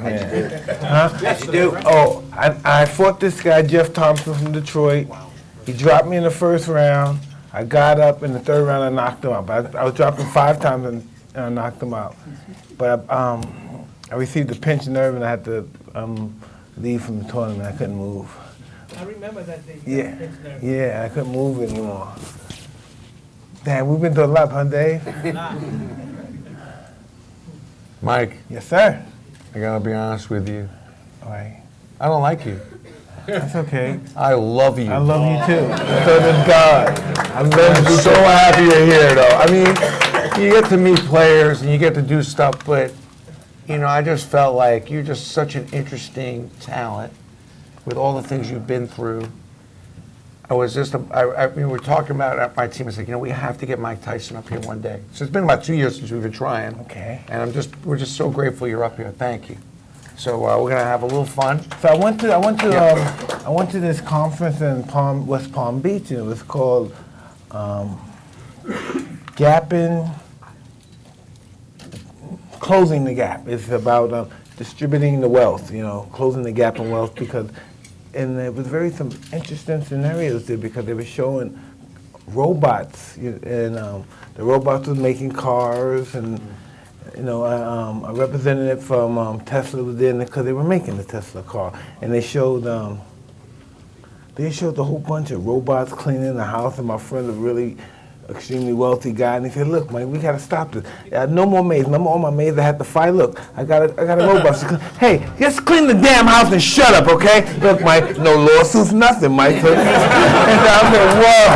man. Huh? Yes, you do. Oh, I fought this guy, Jeff Thompson from Detroit. He dropped me in the first round. I got up in the third round and knocked him out. But I was dropping 5 times and I knocked him out. But I received a pinched nerve and I had to leave from the tournament. I couldn't move. I remember that day. Yeah, I couldn't move anymore. Damn, we've been through a lot, huh, Dave? Mike. Yes, sir. I gotta be honest with you. All right. I don't like you. That's okay. I love you. I love you too. So does God. I'm so happy you're here, though. I mean, you get to meet players and you get to do stuff, but, you know, I just felt like you're just such an interesting talent with all the things you've been through. We were talking about it at my team. I said, you know, we have to get Mike Tyson up here one day. So it's been about 2 years since we've been trying. Okay. And we're just so grateful you're up here. Thank you. So we're gonna have a little fun. So I went to this conference in West Palm Beach, and it was called Closing the Gap. It's about distributing the wealth, you know, closing the gap in wealth and there was some interesting scenarios there because they were showing robots, and the robots was making cars, and you know, a representative from Tesla was there because they were making the Tesla car, and they showed a whole bunch of robots cleaning the house, and my friend, a really extremely wealthy guy, and he said, "Look, Mike, we gotta stop this. No more maids. Remember all my maids that had to fight? Look, I got a robot. Hey, just clean the damn house and shut up, okay? Look, Mike, no lawsuits, nothing, Mike." So, and I said, "Whoa."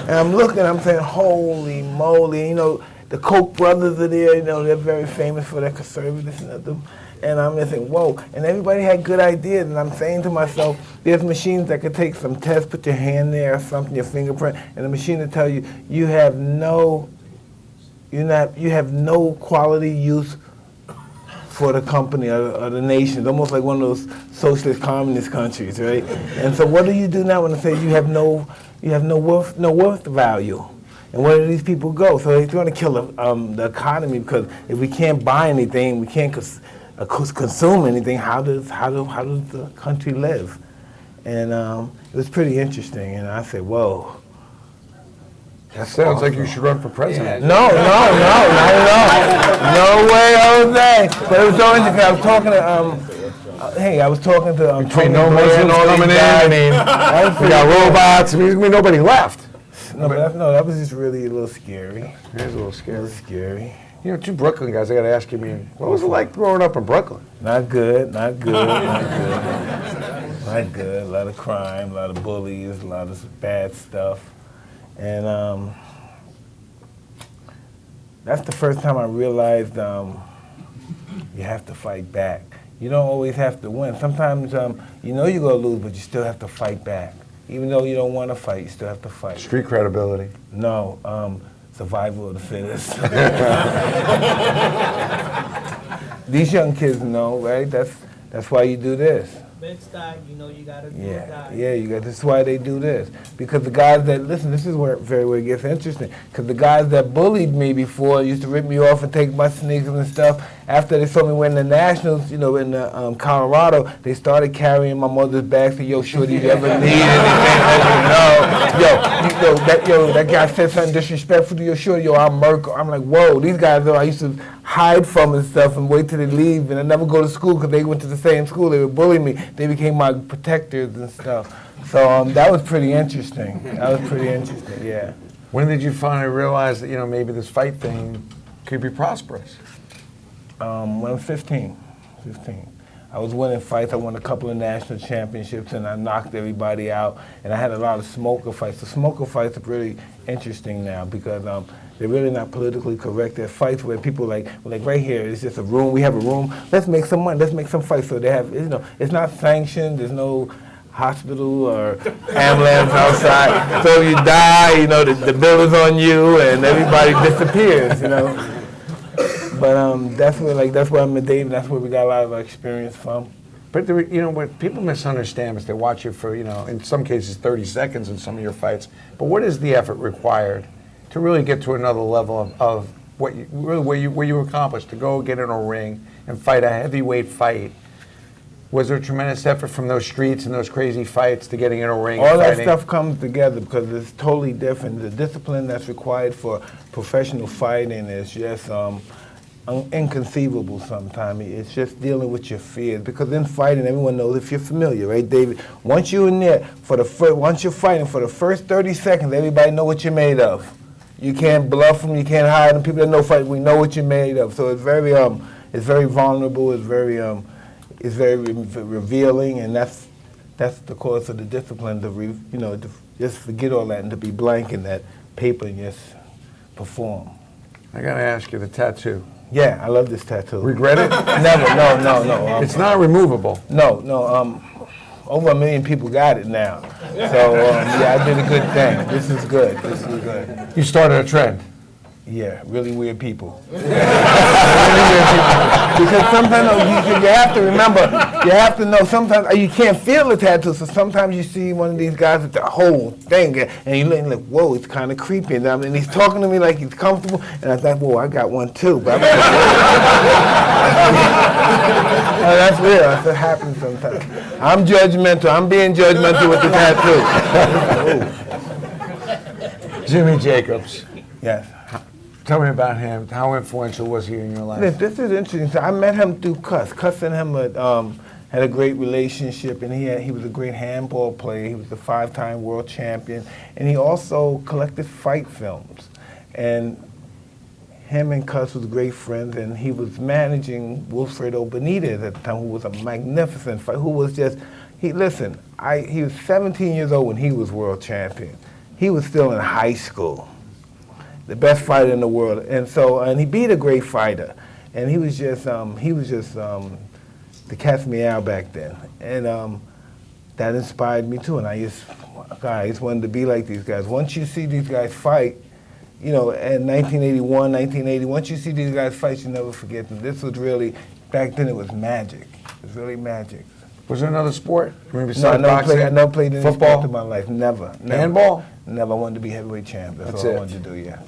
And I'm looking, I'm saying, "Holy moly!" You know, the Koch brothers are there. You know, they're very famous for their conservatism. And I'm saying, whoa. And everybody had good ideas. And I'm saying to myself, there's machines that could take some tests, put your hand there or something, your fingerprint, and the machine will tell you you have no quality use for the company or the nation. It's almost like one of those socialist communist countries, right? And so what do you do now when they say you have no worth value? And where do these people go? So they're going to kill the economy, because if we can't buy anything, we can't consume anything. How does the country live? And it was pretty interesting. And I said, "Whoa." That sounds like you should run for president. No, not at all. No way, Jose. But it was so interesting. I was talking to I was talking to between no Muslims coming in. I mean, we got robots. I mean, nobody left. No, but that was just really a little scary. It is a little scary. It was scary. You know, 2 Brooklyn guys, I got to ask you, what was it like growing up in Brooklyn? Not good. Not good. A lot of crime, a lot of bullies, a lot of bad stuff. And that's the first time I realized you have to fight back. You don't always have to win. Sometimes you know you're going to lose, but you still have to fight back. Even though you don't want to fight, you still have to fight. Street credibility. No, survival of the fittest. These young kids know, right? That's why you do this. Bed-Stuy, you know you gotta do that. Yeah, that's why they do this. Because the guys that, listen, this is where it gets interesting. Because the guys that bullied me before used to rip me off and take my sneakers and stuff. After they saw me win the Nationals, you know, in Colorado, they started carrying my mother's bag. Said, "Yo, shorty, you ever need anything?" That guy said something disrespectful to your shorty. Yo, I'm Merkel. I'm like, whoa, these guys, though, I used to hide from and stuff and wait till they leave, and I never go to school because they went to the same school. They would bully me. They became my protectors and stuff. So that was pretty interesting. Yeah. When did you finally realize that, you know, maybe this fight thing could be prosperous? When I was 15. I was winning fights. I won a couple of national championships, and I knocked everybody out. And I had a lot of smoker fights. The smoker fights are really interesting now because they're really not politically correct. They're fights where people like right here, it's just a room. We have a room. Let's make some money. Let's make some fights. So they have, you know, it's not sanctioned. There's no hospital or ambulance outside. So if you die, you know, the bill is on you, and everybody disappears, you know. But that's where I'm at Dave. That's where we got a lot of our experience from. But you know what people misunderstand is they watch you for, you know, in some cases 30 seconds in some of your fights. But what is the effort required to really get to another level of what you, really where you accomplished, to go get in a ring and fight a heavyweight fight? Was there a tremendous effort from those streets and those crazy fights to getting in a ring? All and that fighting? stuff comes together because it's totally different. The discipline that's required for professional fighting is just inconceivable sometimes. It's just dealing with your fears. Because in fighting, everyone knows, if you're familiar, right, David? Once you're in there, once you're fighting, for the first 30 seconds, everybody know what you're made of. You can't bluff them, you can't hide them. People that know fight, we know what you're made of. So it's very vulnerable. It's very revealing, and that's the course of the discipline to just forget all that and to be blank in that paper and just perform. I gotta ask you, the tattoo. Yeah, I love this tattoo. Regret it? Never, no. It's not removable. No. Over 1 million people got it now. So yeah, I did a good thing. This is good. You started a trend. Yeah, really weird people. Because sometimes you have to remember, you have to know sometimes you can't feel the tattoo, so sometimes you see one of these guys with the whole thing, and you look like, whoa, it's kind of creepy. And he's talking to me like he's comfortable, and I thought, whoa, I got one too. But that's real. That's what happens sometimes. I'm judgmental. I'm being judgmental with the tattoo. Jimmy Jacobs. Yes. Tell me about him. How influential was he in your life? This is interesting. So I met him through Cuss. Cuss and him had a great relationship, and he was a great handball player. He was a 5-time world champion, and he also collected fight films. And him and Cuss was great friends, and he was managing Wilfredo Benitez at the time, who was a magnificent fighter, who was just, he was 17 years old when he was world champion. He was still in high school. The best fighter in the world, and he beat a great fighter, and he was just the cat's meow back then, and that inspired me too. And I just wanted to be like these guys. Once you see these guys fight, in 1981, 1980, once you see these guys fight, you never forget them. This was really, back then it was magic. It was really magic. Was there another sport? No, I never played any football sport in my life. Never. Handball? Never. I wanted to be heavyweight champ. That's all I wanted to do. Yeah.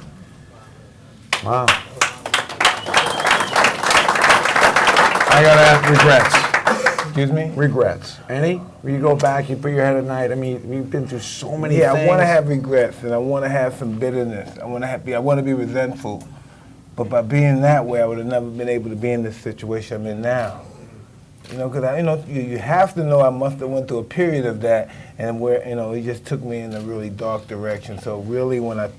Wow. I gotta ask, regrets. Excuse me? Regrets. Any? When you go back, you put your head at night. I mean, you've been through so many things. Yeah, I want to have regrets, and I want to have some bitterness. I want to be resentful. But by being that way, I would have never been able to be in this situation I'm in now. Because you have to know I must have went through a period of that, and where it just took me in a really dark direction. So really, when I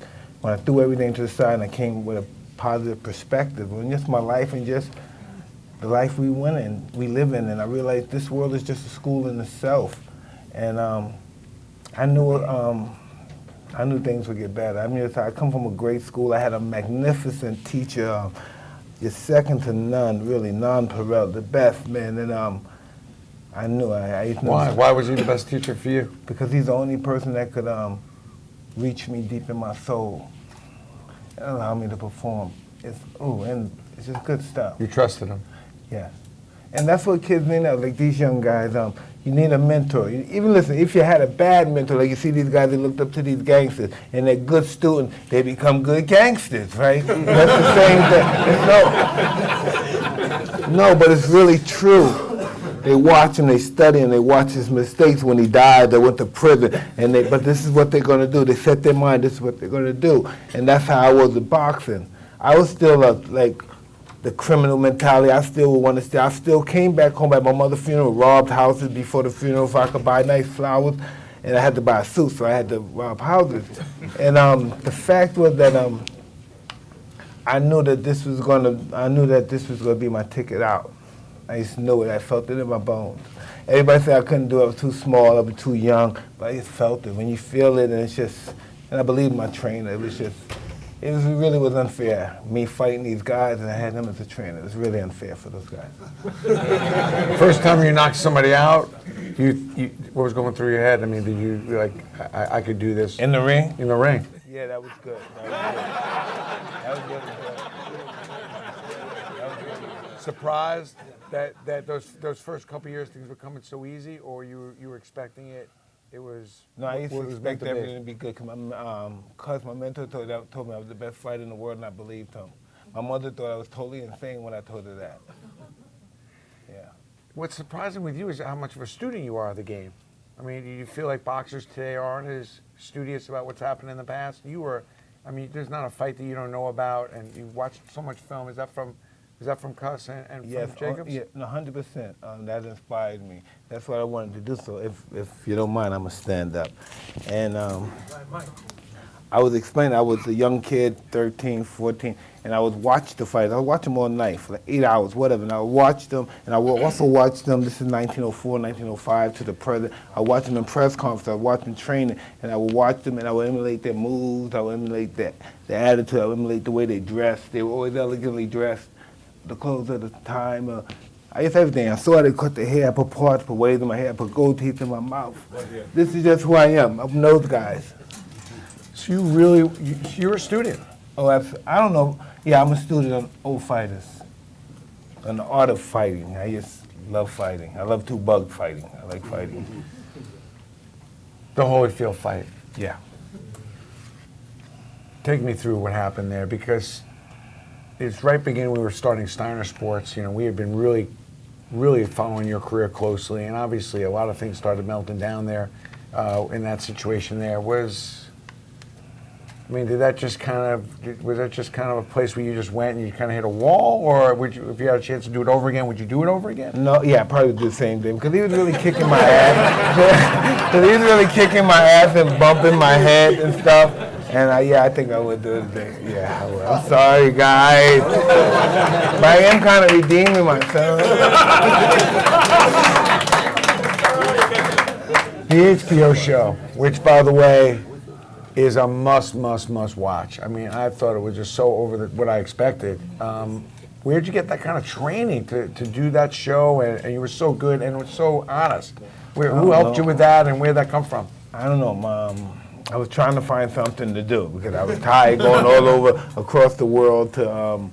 threw everything to the side and I came with a positive perspective on just my life and just the life we live in, and I realized this world is just a school in itself, and I knew things would get better. I mean, I come from a great school. I had a magnificent teacher, just second to none, really, non-parallel, the best, man, and I knew. Why? Why was he the best teacher for you? Because he's the only person that could reach me deep in my soul and allow me to perform. And it's just good stuff. You trusted him? Yeah. And that's what kids need now, like these young guys. You need a mentor. Even listen, if you had a bad mentor, like you see these guys that looked up to these gangsters, and they're good students, they become good gangsters, right? That's the same thing. No, but it's really true. They watch him, they study him, they watch his mistakes. When he died, they went to prison, but this is what they're going to do. They set their mind, this is what they're going to do. And that's how I was with boxing. I was still like the criminal mentality. I still would want to stay. I still came back home at my mother's funeral, robbed houses before the funeral so I could buy nice flowers, and I had to buy a suit, so I had to rob houses. And the fact was that I knew that this was going to be my ticket out. I just knew it. I felt it in my bones. Everybody said I couldn't do it. I was too small. I was too young. But I just felt it. When you feel it, and I believed my trainer. It really was unfair. Me fighting these guys, and I had him as a trainer. It was really unfair for those guys. First time you knocked somebody out, what was going through your head? I mean, did you I could do this in the ring? In the ring. Yeah, that was good. That was good. Surprised that those first couple years things were coming so easy, or you were expecting it? it was No, I used to what it was meant expect to be. everything to be good. Cause my mentor told me I was the best fighter in the world, and I believed him. My mother thought I was totally insane when I told her that. Yeah. What's surprising with you is how much of a student you are of the game. I mean, do you feel like boxers today aren't as studious about what's happened in the past? You were, I mean, there's not a fight that you don't know about, and you watch so much film. Is that from Cuss and Yes, from Jacobs? yeah, no, 100%. That inspired me. That's what I wanted to do. So if you don't mind, I'm gonna stand up. And I was explaining, I was a young kid, 13, 14, and I would watch the fights. I would watch them all night for like 8 hours, whatever. And I would watch them, and I would also watch them, this is 1904, 1905 to the present. I would watch them in press conferences, I would watch them training, and I would watch them and I would emulate their moves, I would emulate their attitude, I would emulate the way they dressed. They were always elegantly dressed, the clothes at the time. I guess everything. I saw they cut their hair, I put parts, put waves in my hair, put gold teeth in my mouth. This is just who I am. I'm those guys. So you really, you're a student. Oh, I don't know. Yeah, I'm a student on old fighters, on the art of fighting. I just love fighting. I love two-bug fighting. I like fighting. The Holyfield fight. Yeah. Take me through what happened there, because it's right beginning we were starting Steiner Sports. You know, we had been really following your career closely, and obviously a lot of things started melting down there in that situation there. I mean, was that just kind of a place where you just went and you kind of hit a wall, or would you, if you had a chance to do it over again, would you do it over again? No, yeah, I probably would do the same thing, because he was really kicking my ass. Because he was really kicking my ass and bumping my head and stuff. And I think I would do it again. Yeah, I would. I'm sorry, guys. But I am kind of redeeming myself. The HBO show, which, by the way, is a must watch. I mean, I thought it was just so over what I expected. Where'd you get that kind of training to do that show? And you were so good and it was so honest. Who helped you with that, and where'd that come from? I don't know, Mom. I was trying to find something to do because I was tired going all over across the world to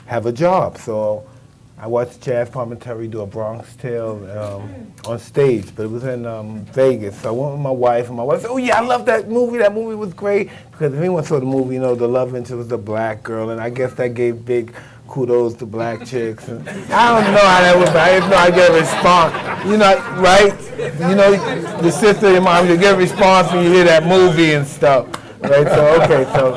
have a job. So I watched Chaz Palminteri do A Bronx Tale on stage, but it was in Vegas. So I went with my wife, and my wife said, "Oh yeah, I love that movie. That movie was great." Because if anyone saw the movie, you know, the love interest was a black girl, and I guess that gave big kudos to black chicks. And I don't know how that was, but I just know I get a response. You know, right? You know, your sister and your mom, you get a response when you hear that movie and stuff. Right? So, okay, so.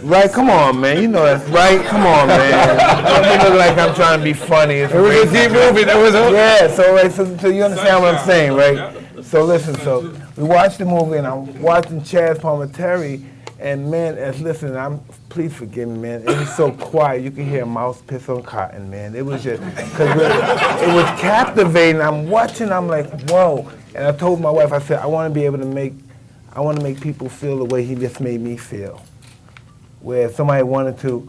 Right, come on, man. You know that's right. Come on, man. Don't make it look like I'm trying to be funny. It was a deep movie. That was yeah. So, right, so you understand what I'm saying, right? So listen. So we watched the movie, and I'm watching Chaz Palminteri, and man, listen. Please forgive me, man. It was so quiet. You could hear a mouse piss on cotton, man. It was just because it was captivating. I'm watching. I'm like, whoa. And I told my wife, I said, I want to be able to make people feel the way he just made me feel. Where if somebody wanted to,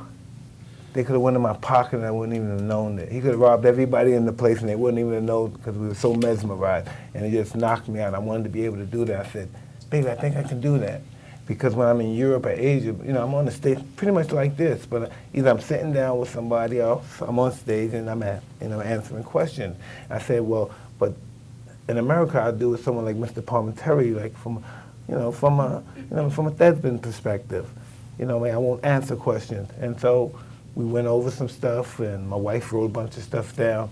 they could have went in my pocket and I wouldn't even have known it. He could have robbed everybody in the place and they wouldn't even have known because we were so mesmerized. And it just knocked me out. I wanted to be able to do that. I said, baby, I think I can do that. Because when I'm in Europe or Asia, you know, I'm on the stage pretty much like this. But either I'm sitting down with somebody else, I'm on stage and I'm answering questions. I said, well, but in America, I do with someone like Mr. Palminteri, like from a thespian perspective. You know, I won't answer questions. And so we went over some stuff, and my wife wrote a bunch of stuff down.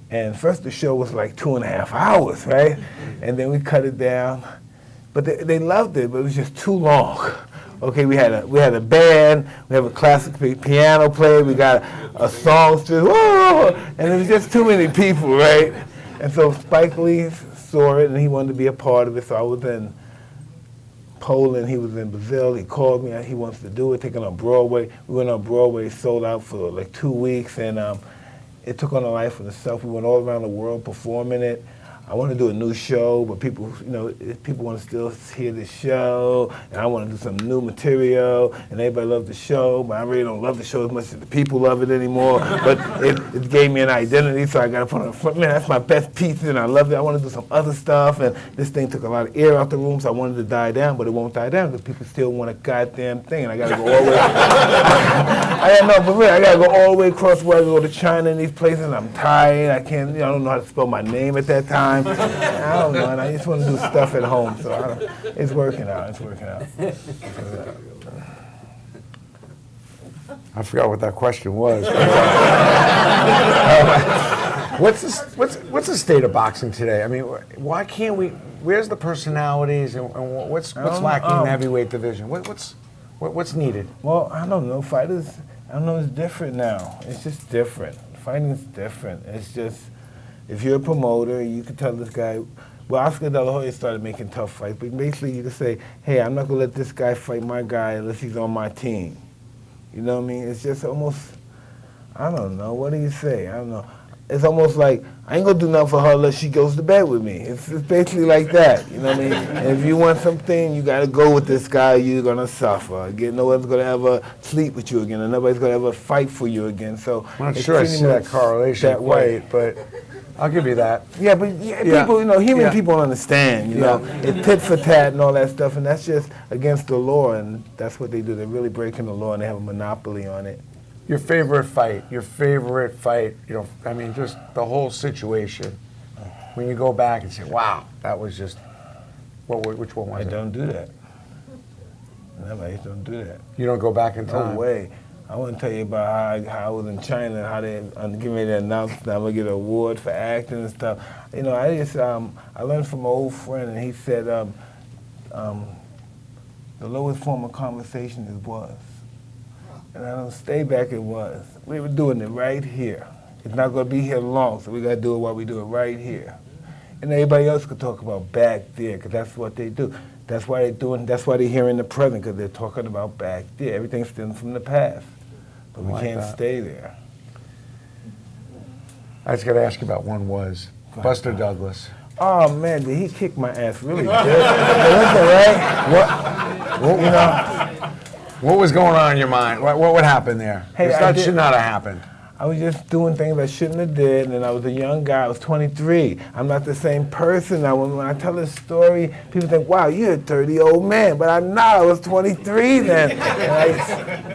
And first the show was like 2.5 hours, right? And then we cut it down. But they loved it, but it was just too long. Okay, we had a band, we have a classic piano player, we got a songster, whoa, and it was just too many people, right? And so Spike Lee saw it, and he wanted to be a part of it, so I was in Poland, he was in Brazil, he called me, he wants to do it, taking on Broadway. We went on Broadway, sold out for like 2 weeks, and it took on a life of itself. We went all around the world performing it. I want to do a new show, but people want to still hear the show, and I want to do some new material, and everybody loves the show, but I really don't love the show as much as the people love it anymore. But it gave me an identity, so I got to put on the front. Man, that's my best piece, and I love it. I want to do some other stuff, and this thing took a lot of air out the room, so I wanted to die down, but it won't die down because people still want a goddamn thing, and I got to go all the way. I got to go all the way across the world, go to China and these places, and I'm tired. I don't know how to spell my name at that time. time. I don't know, and I just want to do stuff at home. So it's working out. It's working out. I forgot what that question was. What's the state of boxing today? I mean, why can't we? Where's the personalities, and what's lacking in the heavyweight division? What's needed? Well, I don't know. Fighters, I don't know. It's different now. It's just different. Fighting's different. It's just, if you're a promoter, you can tell this guy. Well, Oscar De La Hoya started making tough fights, but basically you can say, hey, I'm not gonna let this guy fight my guy unless he's on my team. You know what I mean? It's just almost, I don't know. What do you say? I don't know. It's almost like, I ain't gonna do nothing for her unless she goes to bed with me. It's basically like that, you know what I mean? And if you want something, you gotta go with this guy, you're gonna suffer. Again, no one's gonna ever sleep with you again, and nobody's gonna ever fight for you again. So I'm not sure I see that correlation that way. but I'll give you that. Yeah, but people, you know, human people don't understand, you know. It's tit for tat and all that stuff, and that's just against the law, and that's what they do. They're really breaking the law, and they have a monopoly on it. Your favorite fight, you know, I mean, just the whole situation. When you go back and say, wow, that was just, which one was it? I don't do that. I just don't do that. You don't go back in time? No way. I want to tell you about how I was in China, how they getting ready to announce that I'm going to get an award for acting and stuff. You know, I learned from an old friend, and he said the lowest form of conversation is was. And I don't stay back, it was. We were doing it right here. It's not going to be here long, so we got to do it while we do it right here. And everybody else could talk about back there, because that's what they do. That's why they're doing. That's why they're here in the present, because they're talking about back there. Everything's still from the past, but we can't stay there. I just got to ask you about one was Buster Douglas. Oh man, did he kick my ass really good? That's all right. What? You know. What was going on in your mind? What happened there? Hey, that should not have happened. I was just doing things I shouldn't have did, and I was a young guy. I was 23. I'm not the same person now. When I tell this story, people think, wow, you're a 30-old man. But I'm not. I was 23 then. And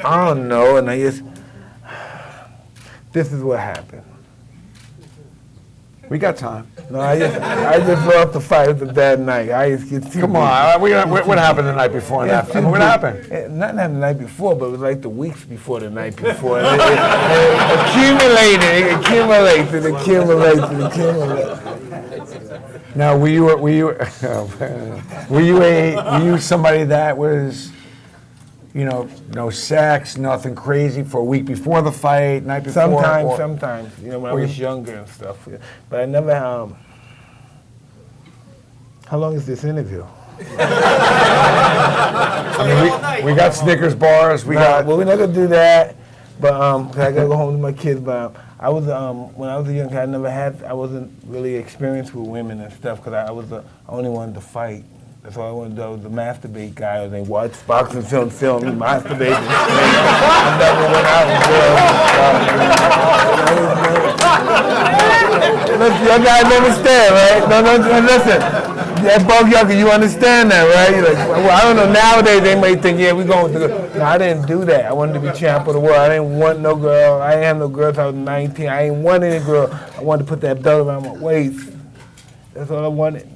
I don't know, and this is what happened. We got time. No, I just lost the fight. It was a bad night. I just get too Come on. What happened the night before that? What happened? Nothing happened the night before, but it was like the weeks before the night before. It accumulated. Now, were you somebody that was, you know, no sex, nothing crazy for a week before the fight, night before? Sometimes, you know, when I was younger and stuff. But I never, how long is this interview? I mean, we got Snickers bars, Well, we're not gonna do that, but, 'cause I gotta go home to my kids, but I was, when I was a young kid, I wasn't really experienced with women and stuff, because I only wanted to fight. That's all I wanted to do. I was a masturbate guy. They watch boxing film, masturbate. I never went out with girls. Listen, y'all guys understand, right? No, listen. That bug y'all, you understand that, right? You're like, well, I don't know. Nowadays they may think, yeah, we're going to go. No, I didn't do that. I wanted to be champ of the world. I didn't want no girl. I didn't have no girls until I was 19. I didn't want any girl. I wanted to put that belt around my waist. That's all I wanted.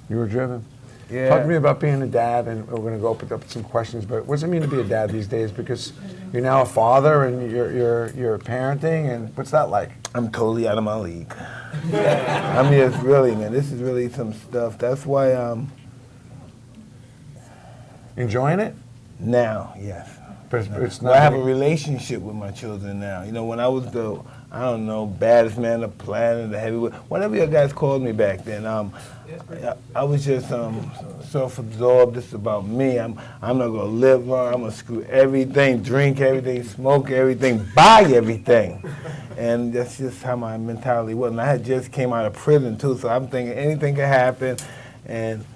You were driven. Yeah. Talk to me about being a dad, and we're going to go open up some questions. But what does it mean to be a dad these days? Because you're now a father, and you're parenting, and what's that like? I'm totally out of my league. I mean, it's really, man. This is really some stuff. That's why Enjoying it? now, yes. But it's Well, not. I have a relationship with my children now. You know, when I was the, I don't know, baddest man on the planet, the heavyweight, whatever you guys called me back then, I was just self-absorbed. This is about me. I'm not gonna live long. I'm gonna screw everything, drink everything, smoke everything, buy everything, and that's just how my mentality was. And I had just came out of prison too, so I'm thinking anything could happen, and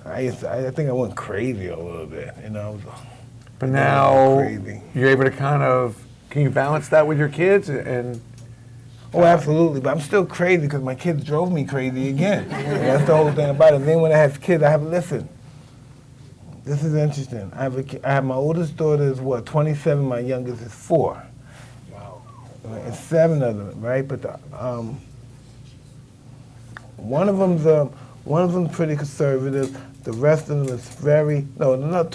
I think I went crazy a little bit. You know. But now crazy. you're able to kind of, can you balance that with your kids? And Oh, absolutely. But I'm still crazy because my kids drove me crazy again. And that's the whole thing about it. Then when I have kids, listen, this is interesting. I have my oldest daughter is 27, my youngest is 4. Wow. And 7 of them, right? But One of them's pretty conservative. The rest of them is two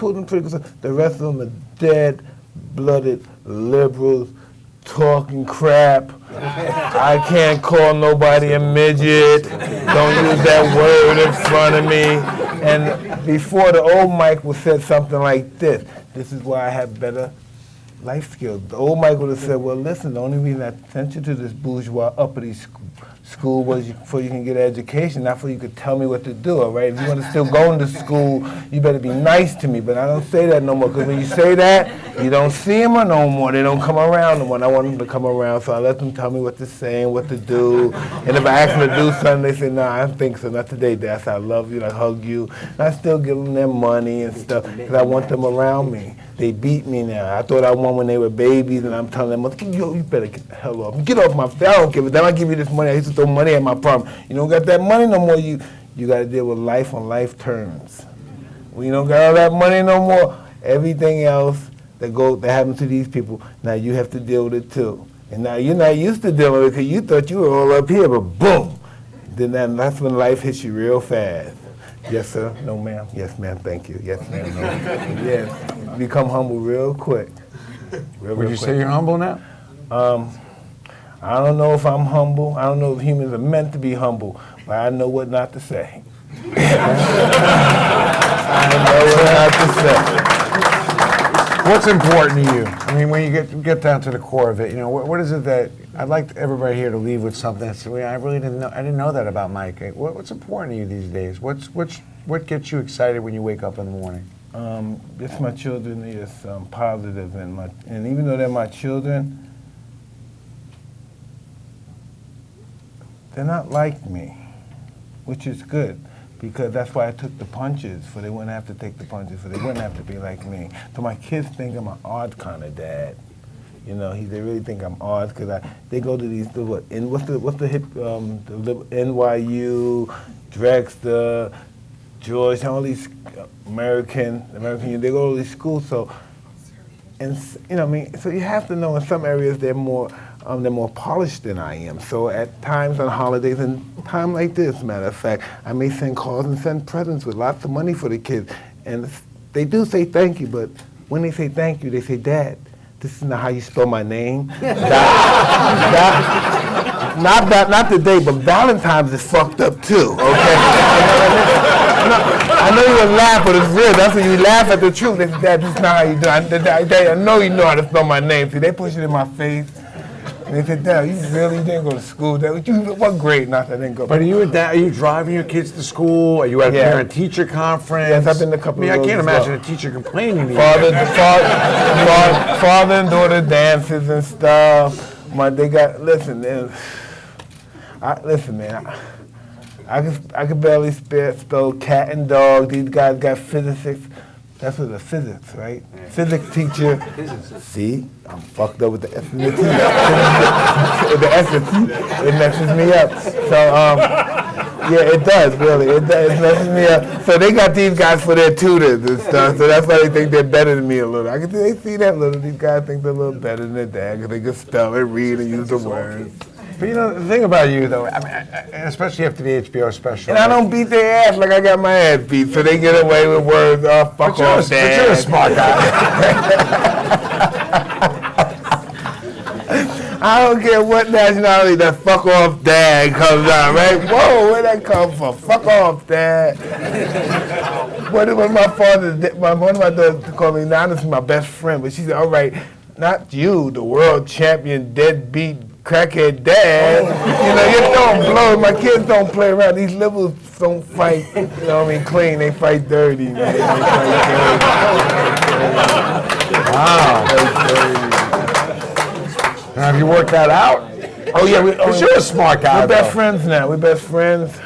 of them pretty conservative. The rest of them are dead-blooded liberals talking crap. I can't call nobody a midget. Don't use that word in front of me. And before, the old Mike would said something like this. This is why I have better life skills. The old Mike would have said, well, listen, the only reason I sent you to this bourgeois uppity school was so you can get an education, not so you could tell me what to do, all right? If you want to still go into school, you better be nice to me, but I don't say that no more, because when you say that, you don't see them no more. They don't come around no more. And I want them to come around, so I let them tell me what to say and what to do. And if I ask them to do something, they say, no, I don't think so, not today, Dad. I say, I love you, I hug you. And I still give them their money and stuff, because I want them around me. They beat me now. I thought I won when they were babies, and I'm telling them, you better get the hell off. Get off my face. I don't give a damn. I give you this money. I used to throw money at my problem. You don't got that money no more. You got to deal with life on life terms. When you don't got all that money no more, everything else that happens to these people, now you have to deal with it too. And now you're not used to dealing with it because you thought you were all up here, but boom. Then that's when life hits you real fast. Yes, sir. No, ma'am. Yes, ma'am. Thank you. Yes, ma'am. No. Yes. Become humble real quick. Would you say you're humble now? I don't know if I'm humble. I don't know if humans are meant to be humble, but I know what not to say. I know what not to say. What's important to you? I mean, when you get down to the core of it, what is it that I'd like everybody here to leave with something? I really didn't know. I didn't know that about Mike. What's important to you these days? What gets you excited when you wake up in the morning? It's my children is positive, and even though they're my children, they're not like me, which is good. Because that's why I took the punches, so they wouldn't have to take the punches, so they wouldn't have to be like me. So my kids think I'm an odd kind of dad. They really think I'm odd because they go to these what's the hip NYU, Drexel, Georgetown, all these American, they go to all these schools. So so you have to know in some areas they're more polished than I am. So at times on holidays and time like this, matter of fact, I may send calls and send presents with lots of money for the kids. And they do say thank you, but when they say thank you, they say, Dad, this is not how you spell my name. Not today, but Valentine's is fucked up too, okay? I know you would laugh, but it's real. That's when you laugh at the truth. They say, Dad, this is not how you do it. I know you know how to spell my name. See, they push it in my face. And they said, Dad, you didn't go to school. What grade? Not that I didn't go. But are you driving your kids to school? Are you at a parent-teacher conference? Yes, I've been to a couple of those. I can't imagine a teacher complaining to you. Father and daughter dances and stuff. Listen, man. I could barely spell cat and dog. These guys got physics. That's what the physics, right? Yeah. Physics teacher. See, I'm fucked up with the S and the T. The S and T, it messes me up. So, it does, really. It messes me up. So they got these guys for their tutors and stuff, so that's why they think they're better than me a little. They see that little. These guys think they're a little better than their dad because they can spell and read and use the words. But the thing about you, though, I mean, especially after the HBO special. And I don't beat their ass like I got my ass beat, so they get away with words, fuck off, Dad. But you're a smart guy. I don't care what nationality that fuck off, Dad comes out, right? Whoa, where'd that come from? Fuck off, Dad. One of my daughters called me, now this is my best friend, but she said, all right, not you, the world champion, deadbeat, crackhead dad. You don't blow. My kids don't play around. These liberals don't fight, clean. They fight dirty, man. They fight dirty. Wow. Now, have you worked that out? Oh, yeah. You're a smart guy, We're best friends now. We're best friends.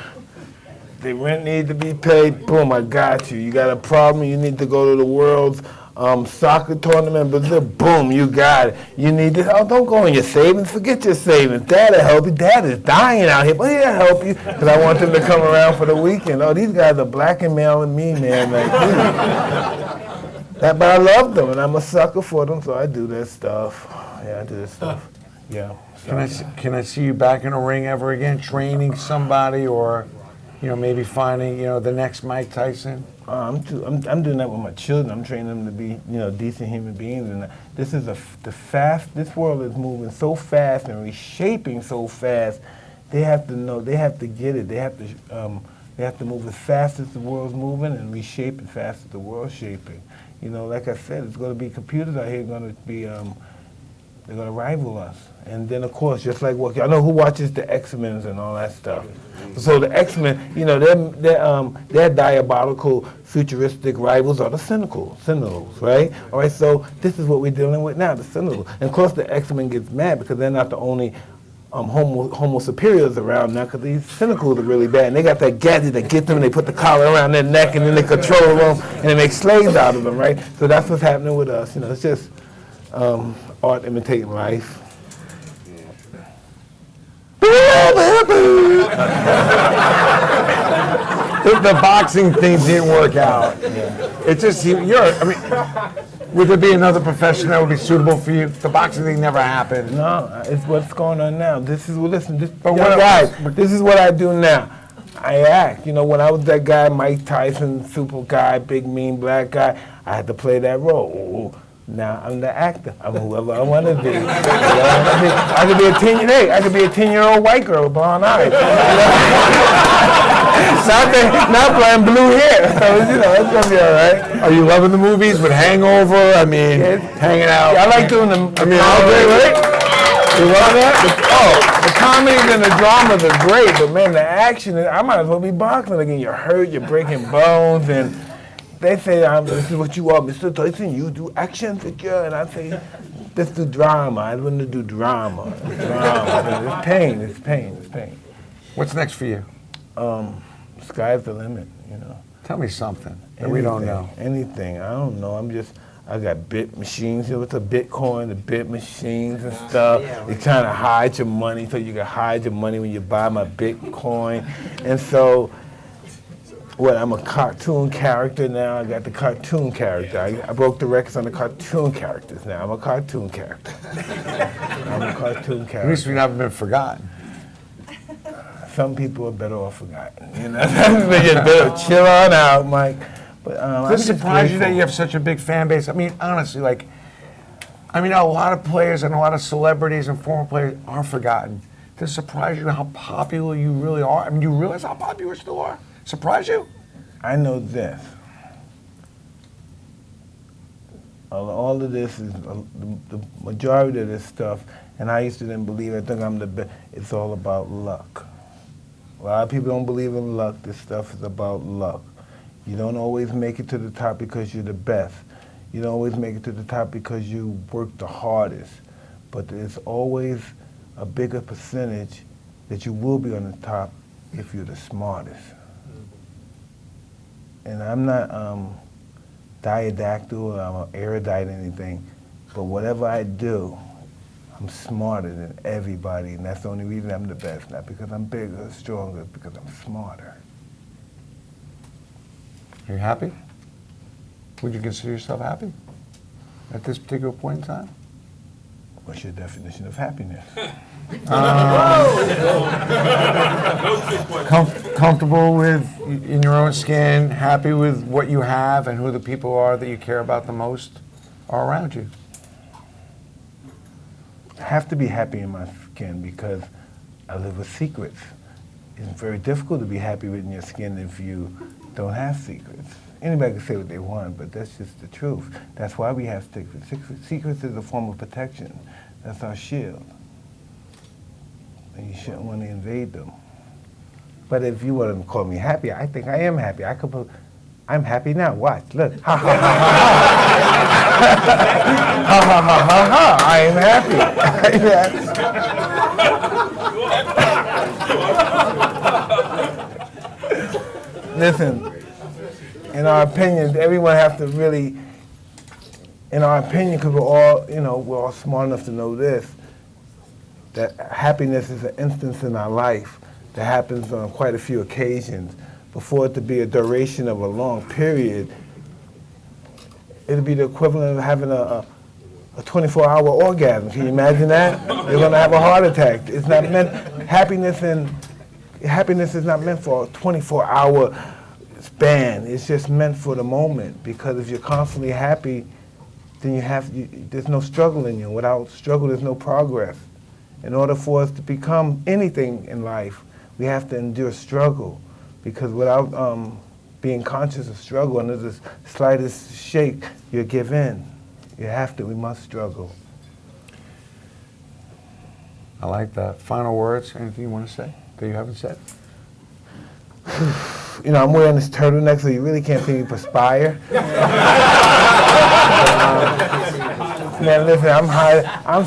The rent needs to be paid. Boom, I got you. You got a problem, you need to go to the world's soccer tournament, Brazil, boom, you got it. You need this. Oh, don't go on your savings. Forget your savings. Dad'll help you. Dad is dying out here, but he'll help you because I want them to come around for the weekend. Oh, these guys are blackmailing me, man. But I love them, and I'm a sucker for them, so I do that stuff. Yeah, I do this stuff. Yeah. Can I see you back in a ring ever again, training somebody, or maybe finding the next Mike Tyson? I'm doing that with my children. I'm training them to be decent human beings. And this is this world is moving so fast and reshaping so fast. They have to know. They have to get it. They have to move as fast as the world's moving and reshape as fast as the world's shaping. Like I said, it's going to be computers out here going to be. They're going to rival us. And then, of course, just like I know who watches the X-Men and all that stuff. So the X-Men, their diabolical, futuristic rivals are the Sentinels, right? All right, so this is what we're dealing with now, the Sentinels. And, of course, the X-Men gets mad because they're not the only homo superiors around now, because these Sentinels are really bad. And they got that gadget that gets them, and they put the collar around their neck, and then they control them, and they make slaves out of them, right? So that's what's happening with us. It's just art imitating life. The boxing thing didn't work out. It just would there be another profession that would be suitable for you? The boxing thing never happened. No, it's what's going on now. This is this is what I do now. I act. When I was that guy, Mike Tyson, super guy, big mean black guy, I had to play that role. Now I'm the actor. I'm whoever I want to be. I could be a 10-year-old white girl with blonde eyes. not playing blue hair. So it's gonna be all right. Are you loving the movies with Hangover? Hanging out. I like doing them. all day, right? You love that? The comedies and the dramas are great, but man, the action, I might as well be boxing again. You're hurt, you're breaking bones, and they say, this is what you are, Mr. Tyson, you do action figure, and I say, let's do drama. I want to do drama. It's pain. What's next for you? Sky's the limit, Tell me something that we don't know. Anything, I don't know. I got bit machines. What's a Bitcoin? The bit machines and stuff. They're trying to hide your money so you can hide your money when you buy my Bitcoin. And so, I'm a cartoon character now. I got the cartoon character. I broke the records on the cartoon characters now. I'm a cartoon character. At least we haven't been forgotten. Some people are better off forgotten. They just better chill on out, Mike. But does it surprise you that you have such a big fan base? Honestly, a lot of players and a lot of celebrities and former players are forgotten. Does it surprise you how popular you really are? You realize how popular you still are? Surprise you? I know this. All of this is the majority of this stuff, and I used to then believe, I think I'm the best. It's all about luck. A lot of people don't believe in luck. This stuff is about luck. You don't always make it to the top because you're the best. You don't always make it to the top because you work the hardest. But there's always a bigger percentage that you will be on the top if you're the smartest. And I'm not diadactyl or I'm erudite or anything, but whatever I do, I'm smarter than everybody, and that's the only reason I'm the best. Not because I'm bigger or stronger, because I'm smarter. Are you happy? Would you consider yourself happy at this particular point in time? What's your definition of happiness? Comfortable in your own skin, happy with what you have and who the people are that you care about the most are around you. I have to be happy in my skin because I live with secrets. It's very difficult to be happy within your skin if you don't have secrets. Anybody can say what they want, but that's just the truth. That's why we have secrets. Secrets is a form of protection. That's our shield. And you shouldn't want to invade them. But if you want to call me happy, I think I am happy. I'm happy now. Watch, look. Ha ha ha ha ha. Ha ha ha ha ha. I am happy. Listen, in our opinion, everyone has to really, in our opinion, because we're all smart enough to know this, that happiness is an instance in our life that happens on quite a few occasions. Before it to be a duration of a long period, it'll be the equivalent of having a a 24-hour orgasm. Can you imagine that? You're going to have a heart attack. It's not meant, happiness is not meant for a 24-hour span. It's just meant for the moment, because if you're constantly happy, then there's no struggle in you. Without struggle, there's no progress. In order for us to become anything in life, we have to endure struggle, because without being conscious of struggle, and there's the slightest shake, you give in. We must struggle. I like that. Final words, anything you want to say that you haven't said? You know, I'm wearing this turtleneck, so you really can't see me perspire. Man, listen, I'm high. I'm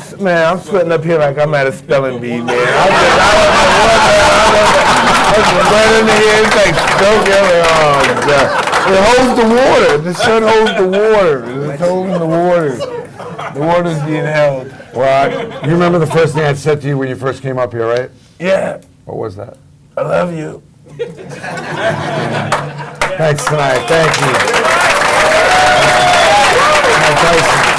sweating up here like I'm at a spelling bee, man. I don't know what, in here. It's like soaking. Oh, God. It holds the water. The shirt holds the water. It's holding the water. The water's being held. Well, you remember the first thing I said to you when you first came up here, right? Yeah. What was that? I love you. Thanks tonight. Thank you. Mike Tyson.